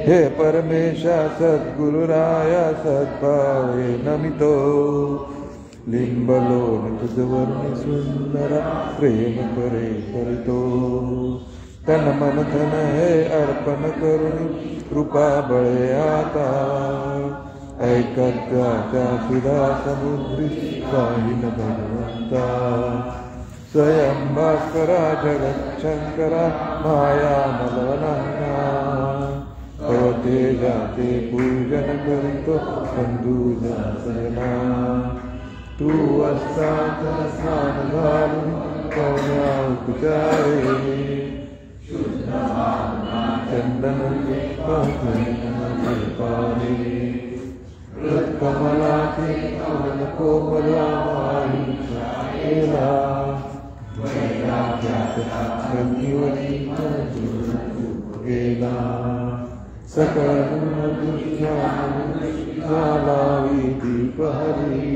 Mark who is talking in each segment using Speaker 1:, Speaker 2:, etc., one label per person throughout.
Speaker 1: हे परमेशा सद्गुरुराया सद्भावे नमितो लिंबलोन तुझवर्णी सुंदरा प्रेम करे करितो तन मन धन हे अर्पण करुणी कृपा बळे आता ऐकत्याच्या सुधा समुद्री पाहिन भगवंता स्वयं भास्करा जगच्छंकरा माया मलवनाना ते जाते पूजन करितो बंधू सजना तू असतात स्नान घालून कौन्या उपचारे चंदन पाणी कमलाचे कमल कोमला गेला सकल झाला दीप हरी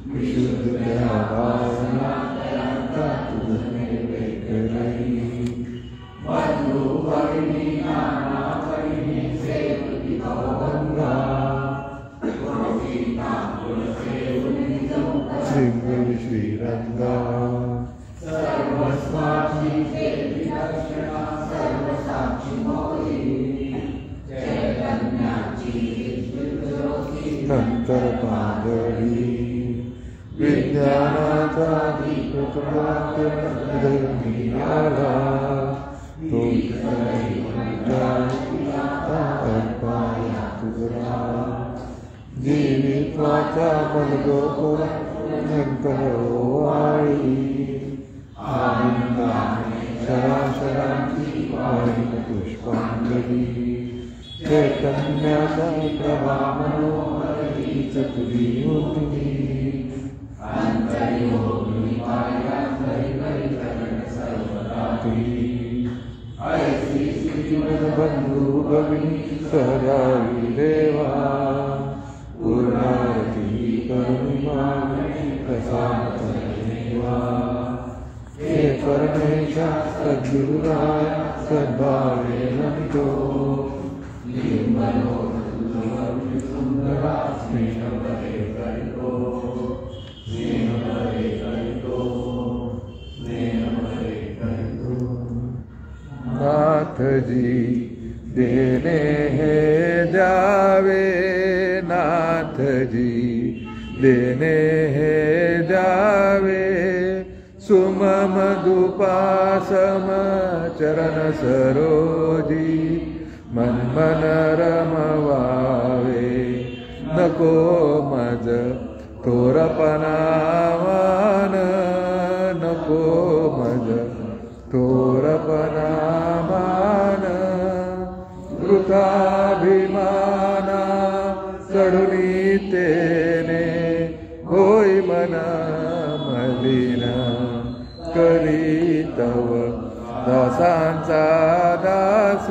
Speaker 1: विशुद्ध भावना श्री श्रीरंगा नंतर पादळी विज्ञानाचा आला तो जीवित्वाचा मलगो नंतर वाळी शराशरांची वाळी पुष्पांजली चैतन्याचा प्रभाव तुझी होती बंधू भगिनी सहजावी देवा पूर्णारती करुणा प्रसाद देवा हे परमेशा सद्गुरुराय सद्भावे नमितो नाथ जी देने हैं द्यावे नाथ जी देने हैं द्यावे सुमम दुपासम चरण सरोजी मन मन रमवावे नको मज थोरपणावान नको मज थोरपणामान कृताभिमाना चढुनी तेने होई मन मलिन करी तव दासांचा दास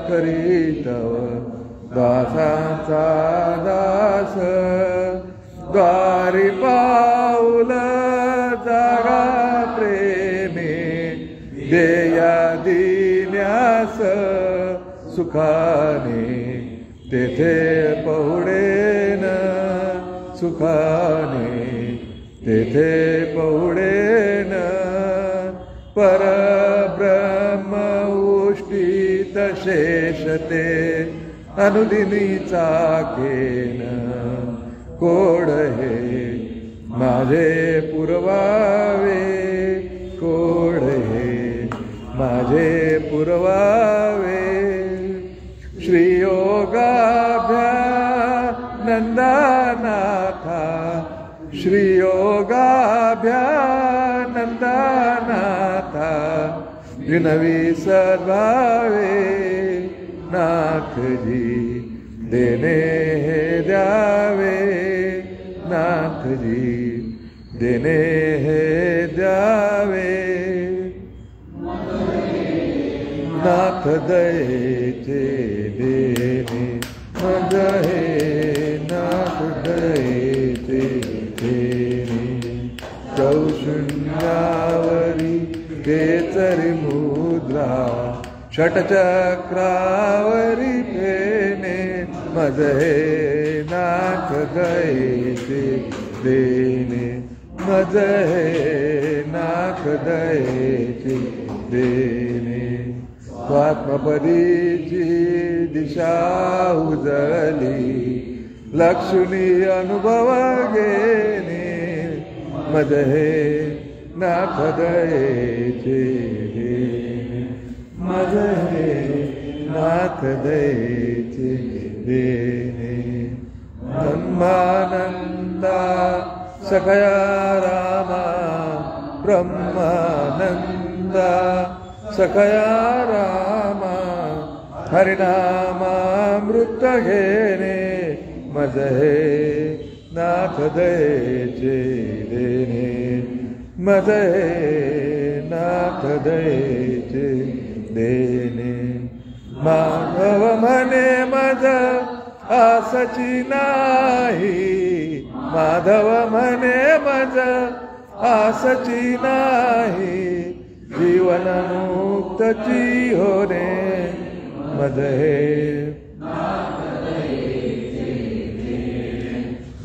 Speaker 1: करी तव दासांचा दास द्वारी पाऊल जागा सुखाने तेथे पहुडेन सुखाने तेथे पहुडेन परब्रह्म उष्टीत शेषते अनुदिनी चाकेन कोड हे माझे पुरवावे कोड हे माझे पुरवावे श्रीयोगाभ्यानंदनाथा श्रीयोगाभ्यानंदनाथा विनवी सद्भावे नाथजी देणे हे द्यावे नाथजी देणे हे द्यावे नाथ दयेचे देणे मज हे नाथ दयेचे देणे चौशून्यावरी केचरी मुद्रा षटचक्रावरी फेने मज हे नाथ दयेचे देणे मज हे नाथ दयेचे देणे स्वात्मपदीची दिशा उजळली लक्ष्मी अनुभव घेणे मज हे नाथ दयेचे देणे मज हे नाथ दयेचे देणे ब्रह्मानंदा सखया रामा ब्रह्मानंदा सखया रामा हरिनामामृत घेणे मज हे नाथ दयेचे देणे मज हे नाथ दयेचे देणे माधव म्हणे मज आसची नाही माधव म्हणे मज आसची नाही जीवन मुक्तची होणे मज हे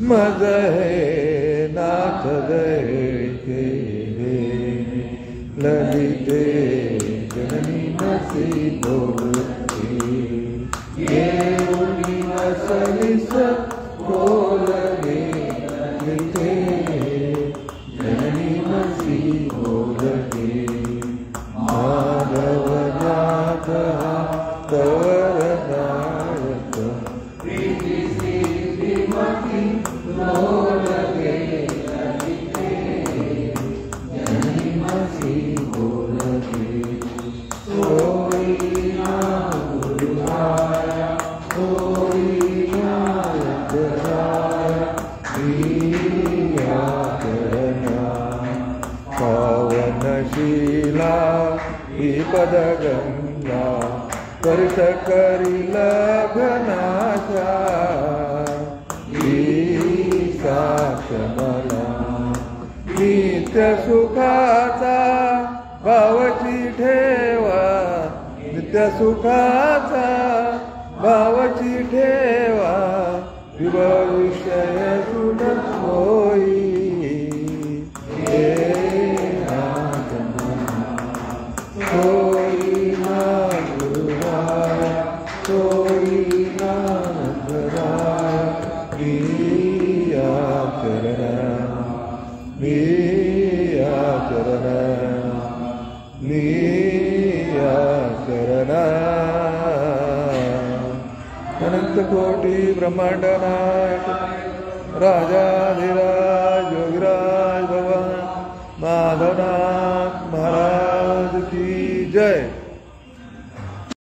Speaker 1: मज हे नाथ दयेचे देणे ललिते जननी नसी बोलते येऊनी नसलीस बोलगे लिते जननी नसी बोलगे माधव नाथ तवर नायक प्रीती श्रीमती बोलगे ललिते जननी नसी बोलगे होई ना गुरुराया होई नायक राया प्रिया करना पावनशीला ही पदगंगा परित करी लग्नाचा साथ मला नित्य सुखाचा भावची ठेवा नित्य सुखाचा भावची ठेवा विषय सुन होई होई ना गुरुराया होई ना गुरुराया प्रिया चरणा प्रिया चरणा प्रिया चरणा अनंत कोटी ब्रह्मांड नायक राजाधिराज योगीराज भगवान माधवनाथ